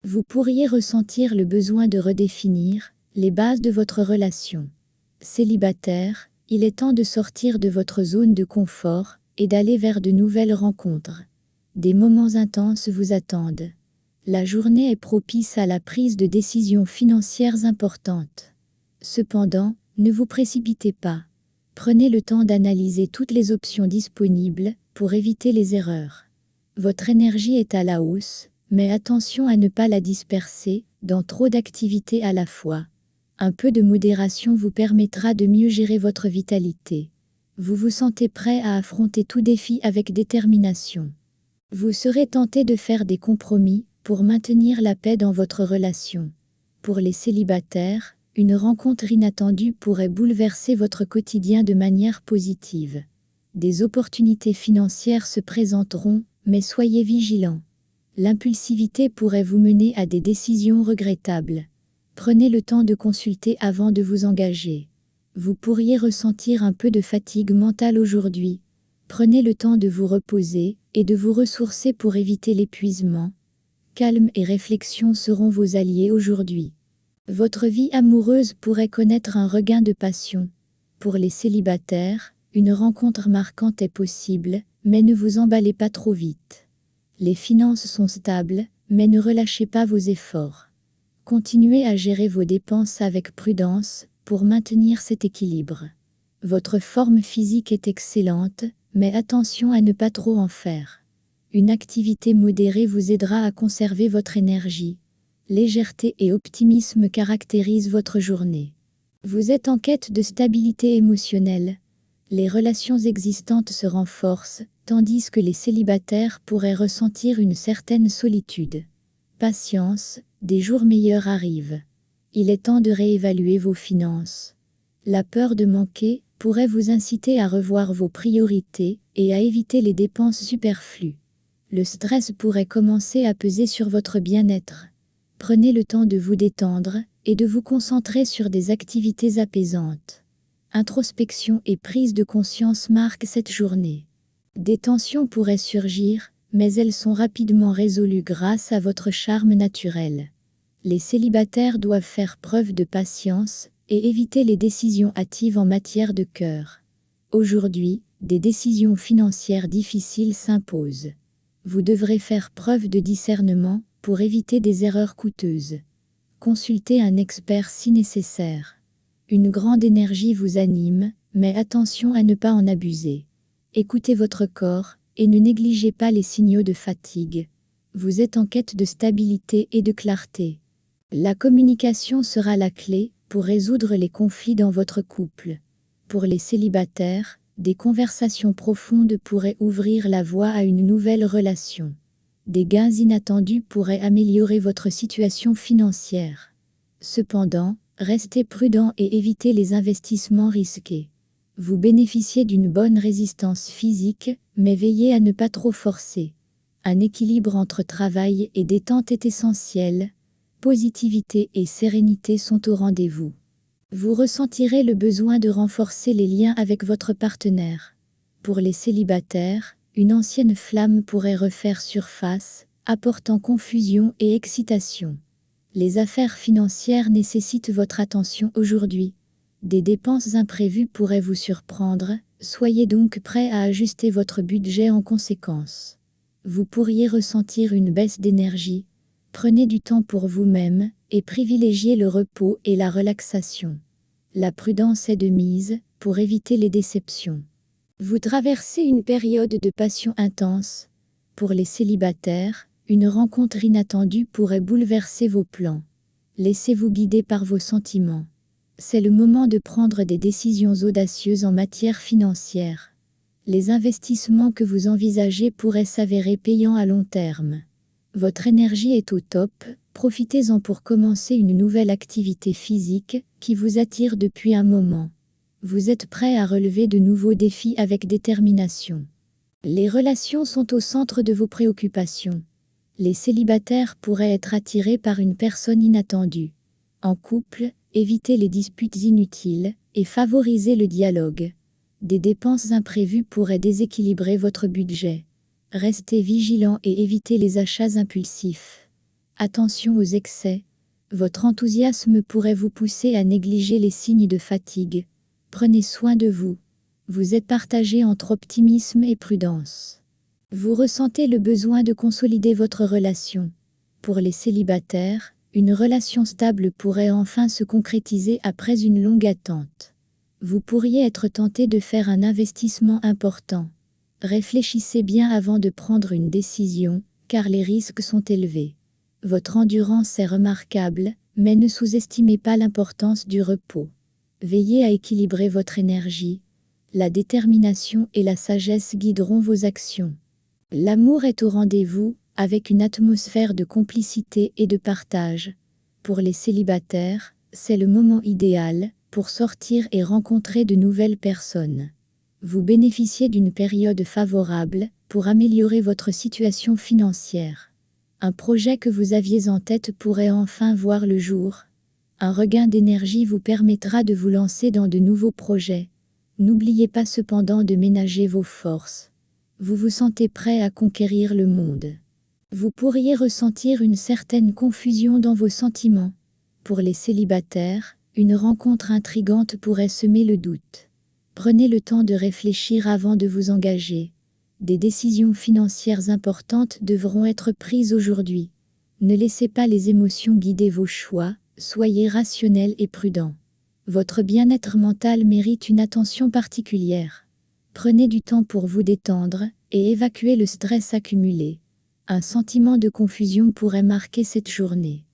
Vous pourriez ressentir le besoin de redéfinir les bases de votre relation. Célibataire, il est temps de sortir de votre zone de confort et d'aller vers de nouvelles rencontres. Des moments intenses vous attendent. La journée est propice à la prise de décisions financières importantes. Cependant, ne vous précipitez pas. Prenez le temps d'analyser toutes les options disponibles pour éviter les erreurs. Votre énergie est à la hausse, mais attention à ne pas la disperser dans trop d'activités à la fois. Un peu de modération vous permettra de mieux gérer votre vitalité. Vous vous sentez prêt à affronter tout défi avec détermination. Vous serez tenté de faire des compromis pour maintenir la paix dans votre relation. Pour les célibataires, une rencontre inattendue pourrait bouleverser votre quotidien de manière positive. Des opportunités financières se présenteront, mais soyez vigilants. L'impulsivité pourrait vous mener à des décisions regrettables. Prenez le temps de consulter avant de vous engager. Vous pourriez ressentir un peu de fatigue mentale aujourd'hui. Prenez le temps de vous reposer et de vous ressourcer pour éviter l'épuisement. Calme et réflexion seront vos alliés aujourd'hui. Votre vie amoureuse pourrait connaître un regain de passion. Pour les célibataires, une rencontre marquante est possible, mais ne vous emballez pas trop vite. Les finances sont stables, mais ne relâchez pas vos efforts. Continuez à gérer vos dépenses avec prudence pour maintenir cet équilibre. Votre forme physique est excellente, mais attention à ne pas trop en faire. Une activité modérée vous aidera à conserver votre énergie. Légèreté et optimisme caractérisent votre journée. Vous êtes en quête de stabilité émotionnelle. Les relations existantes se renforcent, tandis que les célibataires pourraient ressentir une certaine solitude. Patience, des jours meilleurs arrivent. Il est temps de réévaluer vos finances. La peur de manquer pourrait vous inciter à revoir vos priorités et à éviter les dépenses superflues. Le stress pourrait commencer à peser sur votre bien-être. Prenez le temps de vous détendre et de vous concentrer sur des activités apaisantes. Introspection et prise de conscience marquent cette journée. Des tensions pourraient surgir, mais elles sont rapidement résolues grâce à votre charme naturel. Les célibataires doivent faire preuve de patience et éviter les décisions hâtives en matière de cœur. Aujourd'hui, des décisions financières difficiles s'imposent. Vous devrez faire preuve de discernement pour éviter des erreurs coûteuses. Consultez un expert si nécessaire. Une grande énergie vous anime, mais attention à ne pas en abuser. Écoutez votre corps et ne négligez pas les signaux de fatigue. Vous êtes en quête de stabilité et de clarté. La communication sera la clé pour résoudre les conflits dans votre couple. Pour les célibataires, des conversations profondes pourraient ouvrir la voie à une nouvelle relation. Des gains inattendus pourraient améliorer votre situation financière. Cependant, restez prudent et évitez les investissements risqués. Vous bénéficiez d'une bonne résistance physique, mais veillez à ne pas trop forcer. Un équilibre entre travail et détente est essentiel. Positivité et sérénité sont au rendez-vous. Vous ressentirez le besoin de renforcer les liens avec votre partenaire. Pour les célibataires, une ancienne flamme pourrait refaire surface, apportant confusion et excitation. Les affaires financières nécessitent votre attention aujourd'hui. Des dépenses imprévues pourraient vous surprendre, soyez donc prêt à ajuster votre budget en conséquence. Vous pourriez ressentir une baisse d'énergie. Prenez du temps pour vous-même et privilégiez le repos et la relaxation. La prudence est de mise pour éviter les déceptions. Vous traversez une période de passion intense. Pour les célibataires, une rencontre inattendue pourrait bouleverser vos plans. Laissez-vous guider par vos sentiments. C'est le moment de prendre des décisions audacieuses en matière financière. Les investissements que vous envisagez pourraient s'avérer payants à long terme. Votre énergie est au top, profitez-en pour commencer une nouvelle activité physique qui vous attire depuis un moment. Vous êtes prêt à relever de nouveaux défis avec détermination. Les relations sont au centre de vos préoccupations. Les célibataires pourraient être attirés par une personne inattendue. En couple, évitez les disputes inutiles et favorisez le dialogue. Des dépenses imprévues pourraient déséquilibrer votre budget. Restez vigilant et évitez les achats impulsifs. Attention aux excès. Votre enthousiasme pourrait vous pousser à négliger les signes de fatigue. Prenez soin de vous. Vous êtes partagé entre optimisme et prudence. Vous ressentez le besoin de consolider votre relation. Pour les célibataires, une relation stable pourrait enfin se concrétiser après une longue attente. Vous pourriez être tenté de faire un investissement important. Réfléchissez bien avant de prendre une décision, car les risques sont élevés. Votre endurance est remarquable, mais ne sous-estimez pas l'importance du repos. Veillez à équilibrer votre énergie. La détermination et la sagesse guideront vos actions. L'amour est au rendez-vous, avec une atmosphère de complicité et de partage. Pour les célibataires, c'est le moment idéal pour sortir et rencontrer de nouvelles personnes. Vous bénéficiez d'une période favorable pour améliorer votre situation financière. Un projet que vous aviez en tête pourrait enfin voir le jour. Un regain d'énergie vous permettra de vous lancer dans de nouveaux projets. N'oubliez pas cependant de ménager vos forces. Vous vous sentez prêt à conquérir le monde. Vous pourriez ressentir une certaine confusion dans vos sentiments. Pour les célibataires, une rencontre intrigante pourrait semer le doute. Prenez le temps de réfléchir avant de vous engager. Des décisions financières importantes devront être prises aujourd'hui. Ne laissez pas les émotions guider vos choix, soyez rationnel et prudent. Votre bien-être mental mérite une attention particulière. Prenez du temps pour vous détendre et évacuer le stress accumulé. Un sentiment de confusion pourrait marquer cette journée.